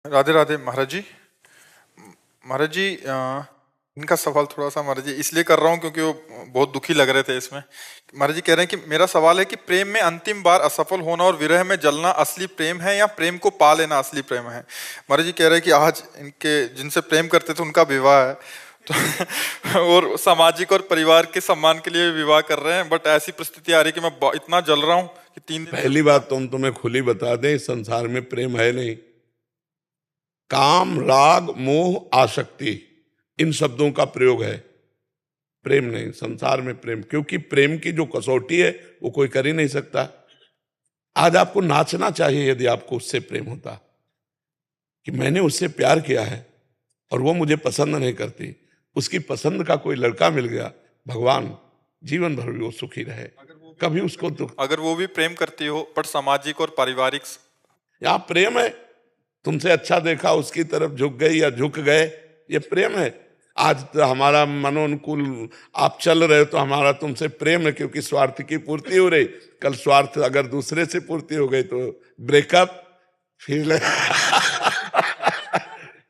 राधे राधे महाराज जी। महाराज जी, इनका सवाल थोड़ा सा महाराज जी इसलिए कर रहा हूँ क्योंकि वो बहुत दुखी लग रहे थे इसमें। महाराज जी कह रहे हैं कि मेरा सवाल है कि प्रेम में अंतिम बार असफल होना और विरह में जलना असली प्रेम है या प्रेम को पा लेना असली प्रेम है। महाराज जी कह रहे हैं कि आज इनके जिनसे प्रेम करते थे उनका विवाह है तो और सामाजिक और परिवार के सम्मान के लिए विवाह कर रहे हैं, बट ऐसी परिस्थिति आ रही है कि मैं इतना जल रहा हूँ कि 3 दिन पहली बात तो हम तुम्हें खुली बता दें, संसार में प्रेम है नहीं। काम, राग, मोह, आसक्ति, इन शब्दों का प्रयोग है, प्रेम नहीं। संसार में प्रेम, क्योंकि प्रेम की जो कसौटी है वो कोई कर ही नहीं सकता। आज आपको नाचना चाहिए यदि आपको उससे प्रेम होता कि मैंने उससे प्यार किया है और वो मुझे पसंद नहीं करती, उसकी पसंद का कोई लड़का मिल गया, भगवान जीवन भर भी वो सुखी रहे, कभी उसको दुख। अगर वो भी प्रेम करती हो पर सामाजिक और पारिवारिक। यहाँ प्रेम है, तुमसे अच्छा देखा उसकी तरफ झुक गई या झुक गए, ये प्रेम है। आज तो हमारा मनोनुकूल आप चल रहे हो तो हमारा तुमसे प्रेम है, क्योंकि स्वार्थ की पूर्ति हो रही। कल स्वार्थ अगर दूसरे से पूर्ति हो गई तो ब्रेकअप, फिर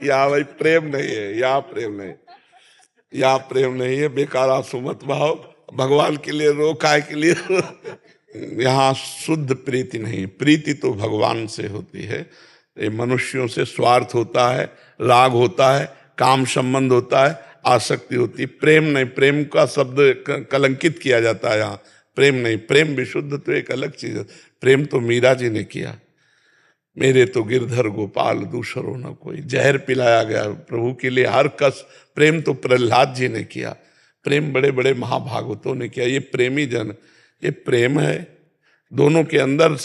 यहाँ भाई प्रेम नहीं है, यहाँ प्रेम नहीं, यहाँ प्रेम नहीं है। बेकार आंसू मत बहाओ, भगवान के लिए रो, काय के लिए रो। यहाँ शुद्ध प्रीति नहीं, प्रीति तो भगवान से होती है। ये मनुष्यों से स्वार्थ होता है, राग होता है, काम संबंध होता है, आसक्ति होती है। प्रेम नहीं, प्रेम का शब्द कलंकित किया जाता है यहाँ। प्रेम नहीं, प्रेम विशुद्ध तो एक अलग चीज है। प्रेम तो मीरा जी ने किया, मेरे तो गिरधर गोपाल दूसरो न कोई, जहर पिलाया गया प्रभु के लिए हर कस। प्रेम तो प्रहलाद जी ने किया, प्रेम बड़े बड़े महाभागवतों ने किया। ये प्रेमी जन, ये प्रेम है। दोनों के अंदर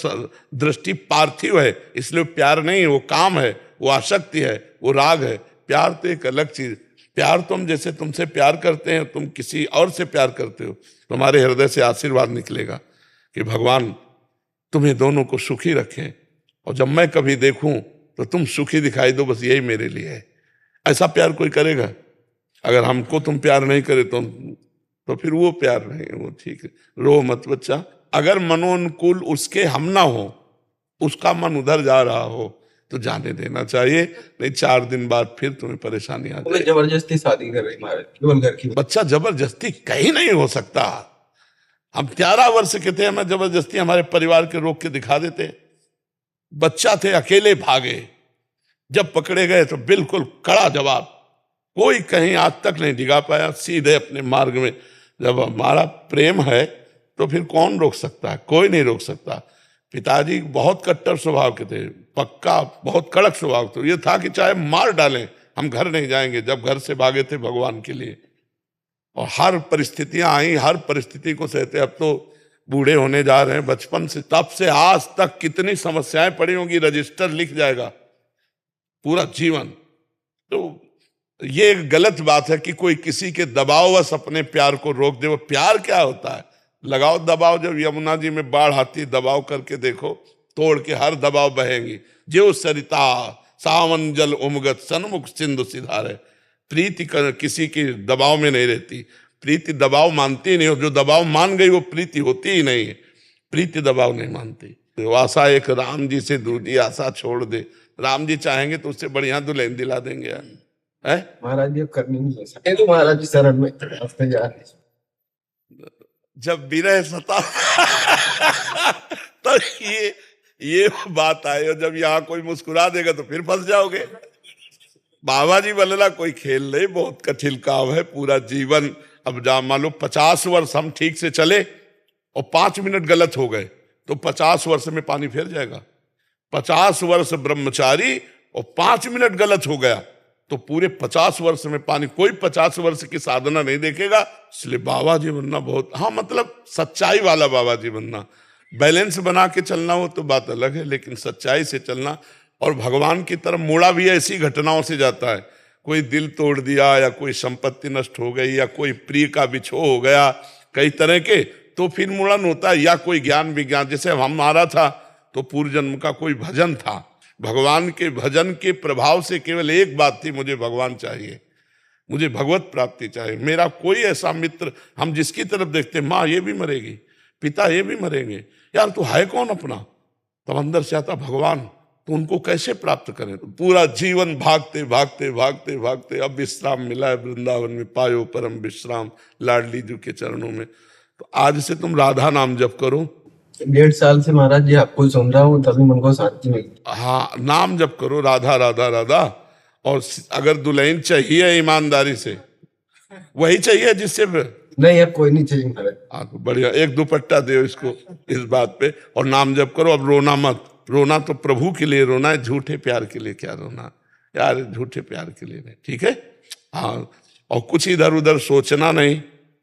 दृष्टि पार्थिव है, इसलिए प्यार नहीं है, वो काम है, वो आसक्ति है, वो राग है। प्यार तो एक अलग चीज। प्यार तुम जैसे तुमसे प्यार करते हैं, तुम किसी और से प्यार करते हो, तुम्हारे हृदय से आशीर्वाद निकलेगा कि भगवान तुम्हें दोनों को सुखी रखें, और जब मैं कभी देखूं तो तुम सुखी दिखाई दो, बस यही मेरे लिए है। ऐसा प्यार कोई करेगा? अगर हमको तुम प्यार नहीं करे तो फिर वो प्यार नहीं है, वो ठीक है। रो मत बच्चा। अगर मनोनुकूल उसके हम ना हो, उसका मन उधर जा रहा हो तो जाने देना चाहिए, नहीं 4 दिन बाद फिर तुम्हें परेशानी आ जाए। जबरदस्ती शादी कर रही महाराज, केवल घर की। बच्चा जबरदस्ती कहीं नहीं हो सकता। हम 11 वर्ष के थे, हमें जबरदस्ती हमारे परिवार के रोक के दिखा देते। बच्चा थे, अकेले भागे, जब पकड़े गए तो बिल्कुल कड़ा जवाब, कोई कहीं आज तक नहीं डिगा पाया, सीधे अपने मार्ग में। जब हमारा प्रेम है तो फिर कौन रोक सकता है? कोई नहीं रोक सकता। पिताजी बहुत कट्टर स्वभाव के थे, पक्का बहुत कड़क स्वभाव। तो ये था कि चाहे मार डालें हम घर नहीं जाएंगे। जब घर से भागे थे भगवान के लिए, और हर परिस्थितियां आई, हर परिस्थिति को सहते। अब तो बूढ़े होने जा रहे हैं, बचपन से तब से आज तक कितनी समस्याएं पड़ी होंगी, रजिस्टर लिख जाएगा पूरा जीवन। तो ये गलत बात है कि कोई किसी के दबाववश अपने प्यार को रोक दे। वो प्यार क्या होता है? लगाओ दबाव। जब यमुना जी में बाढ़ आती, दबाव करके देखो, तोड़ के हर दबाव बहेंगी। जो सरिता सावन जल उमगत सन्मुख सिंधु सिधारे। प्रीति किसी की दबाव में नहीं रहती, प्रीति दबाव मानती नहीं, हो जो दबाव मान गई वो प्रीति होती ही नहीं है। प्रीति दबाव नहीं मानती। तो आशा एक राम जी से दूसरी आशा छोड़ दे। राम जी चाहेंगे तो उससे बढ़िया दुल्हन दिला देंगे यार, है? महाराज जी अब करनी नहीं है सके तो महाराज जी शरण में हफ्ते जा रहे। जब विरह सता तो ये बात आए, और जब यहाँ कोई मुस्कुरा देगा तो फिर फंस जाओगे। बाबा जी बोलेला कोई खेल नहीं, बहुत कठिन काम है पूरा जीवन। अब जा मान लो 50 वर्ष हम ठीक से चले और 5 मिनट गलत हो गए तो 50 वर्ष में पानी फिर जाएगा। 50 वर्ष ब्रह्मचारी और 5 मिनट गलत हो गया तो पूरे 50 वर्ष में पानी। कोई 50 वर्ष की साधना नहीं देखेगा। इसलिए बाबा जी बनना बहुत, हाँ मतलब सच्चाई वाला बाबा जी बनना। बैलेंस बना के चलना हो तो बात अलग है, लेकिन सच्चाई से चलना। और भगवान की तरफ मुड़ा भी ऐसी घटनाओं से जाता है, कोई दिल तोड़ दिया या कोई संपत्ति नष्ट हो गई या कोई प्रिय का बिछो हो गया, कई तरह के, तो फिर मुड़न होता है। या कोई ज्ञान विज्ञान, जैसे हमारा था तो पूर्व जन्म का कोई भजन था, भगवान के भजन के प्रभाव से केवल एक बात थी, मुझे भगवान चाहिए, मुझे भगवत प्राप्ति चाहिए। मेरा कोई ऐसा मित्र, हम जिसकी तरफ देखते माँ ये भी मरेगी, पिता ये भी मरेंगे, यार तो है कौन अपना? तब अंदर से आता भगवान, तो उनको कैसे प्राप्त करें? तो पूरा जीवन भागते भागते भागते भागते अब विश्राम मिला है वृंदावन में, पायो परम विश्राम लाडली जी के चरणों में। तो आज से तुम राधा नाम जप करो। 1.5 साल से महाराज जी आपको सुन रहा हूँ, तभी मन को शांति मिली। हाँ, नाम जप करो, राधा राधा राधा। और अगर दुल्हन चाहिए ईमानदारी से, वही चाहिए जिससे नहीं, अब कोई नहीं चाहिए महाराज। हाँ, तो बढ़िया, एक दुपट्टा दो इसको इस बात पे, और नाम जप करो। अब रोना मत, रोना तो प्रभु के लिए रोना है, झूठे प्यार के लिए क्या रोना यार, झूठे प्यार के लिए नहीं, ठीक है। हाँ, और कुछ इधर उधर सोचना नहीं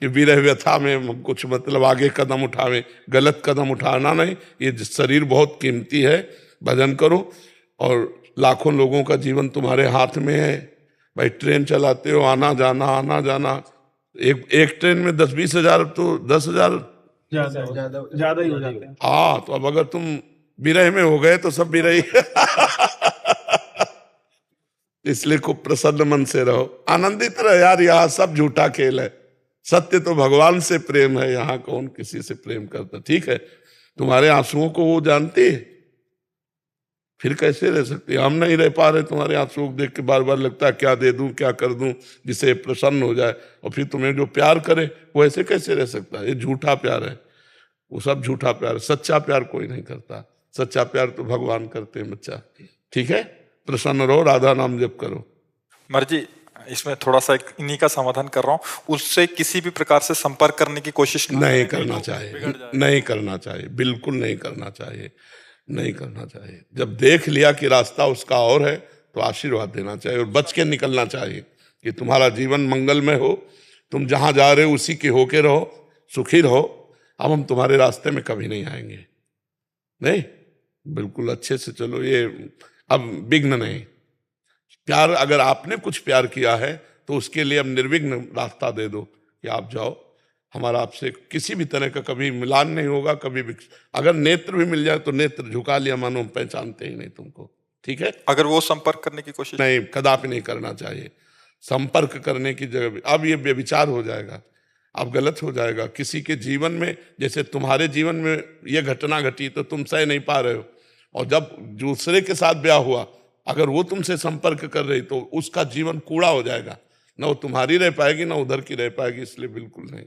कि विरह व्यथा में कुछ मतलब आगे कदम उठावे, गलत कदम उठाना नहीं। ये शरीर बहुत कीमती है, भजन करो। और लाखों लोगों का जीवन तुम्हारे हाथ में है भाई। ट्रेन चलाते हो, आना जाना आना जाना, एक ट्रेन में 10-20 हजार, तो 10,000 ज्यादा ही हो जाते हैं। हाँ, तो अब अगर तुम विरह में हो गए तो सब विरही इसलिए खूब प्रसन्न मन से रहो, आनंदित रहो यार। यहाँ सब झूठा खेल है, सत्य तो भगवान से प्रेम है। यहाँ कौन किसी से प्रेम करता, ठीक है। तुम्हारे आंसुओं को वो जानती है, फिर कैसे रह सकते? हम नहीं रह पा रहे तुम्हारे आंसुओं को देख के, बार बार लगता है क्या दे दूं, क्या कर दूं जिससे प्रसन्न हो जाए। और फिर तुम्हें जो प्यार करे वो ऐसे कैसे रह सकता है? ये झूठा प्यार है, वो सब झूठा प्यार। सच्चा प्यार कोई नहीं करता, सच्चा प्यार तो भगवान करते हैं बच्चा, ठीक है। प्रसन्न रहो, राधा नाम जप करो। महाराज जी, इसमें थोड़ा सा इन्हीं का समाधान कर रहा हूँ, उससे किसी भी प्रकार से संपर्क करने की कोशिश नहीं करना चाहिए, नहीं करना चाहिए, बिल्कुल नहीं करना चाहिए, नहीं करना चाहिए। जब देख लिया कि रास्ता उसका और है तो आशीर्वाद देना चाहिए और बच के निकलना चाहिए कि तुम्हारा जीवन मंगलमय हो, तुम जहां जा रहे हो उसी के होके रहो, सुखी रहो। अब हम तुम्हारे रास्ते में कभी नहीं आएंगे, नहीं, बिल्कुल अच्छे से चलो। ये अब विघ्न नहीं। प्यार, अगर आपने कुछ प्यार किया है तो उसके लिए अब निर्विघ्न रास्ता दे दो कि आप जाओ, हमारा आपसे किसी भी तरह का कभी मिलान नहीं होगा, कभी भी। अगर नेत्र भी मिल जाए तो नेत्र झुका लिया, मानो हम पहचानते ही नहीं तुमको, ठीक है। अगर वो संपर्क करने की कोशिश नहीं, कदापि नहीं करना चाहिए। संपर्क करने की जगह अब ये व्यभिचार हो जाएगा, अब गलत हो जाएगा। किसी के जीवन में, जैसे तुम्हारे जीवन में ये घटना घटी तो तुम सह नहीं पा रहे हो, और जब दूसरे के साथ ब्याह हुआ, अगर वो तुमसे संपर्क कर रही तो उसका जीवन कूड़ा हो जाएगा, ना वो तुम्हारी रह पाएगी ना उधर की रह पाएगी। इसलिए बिल्कुल नहीं।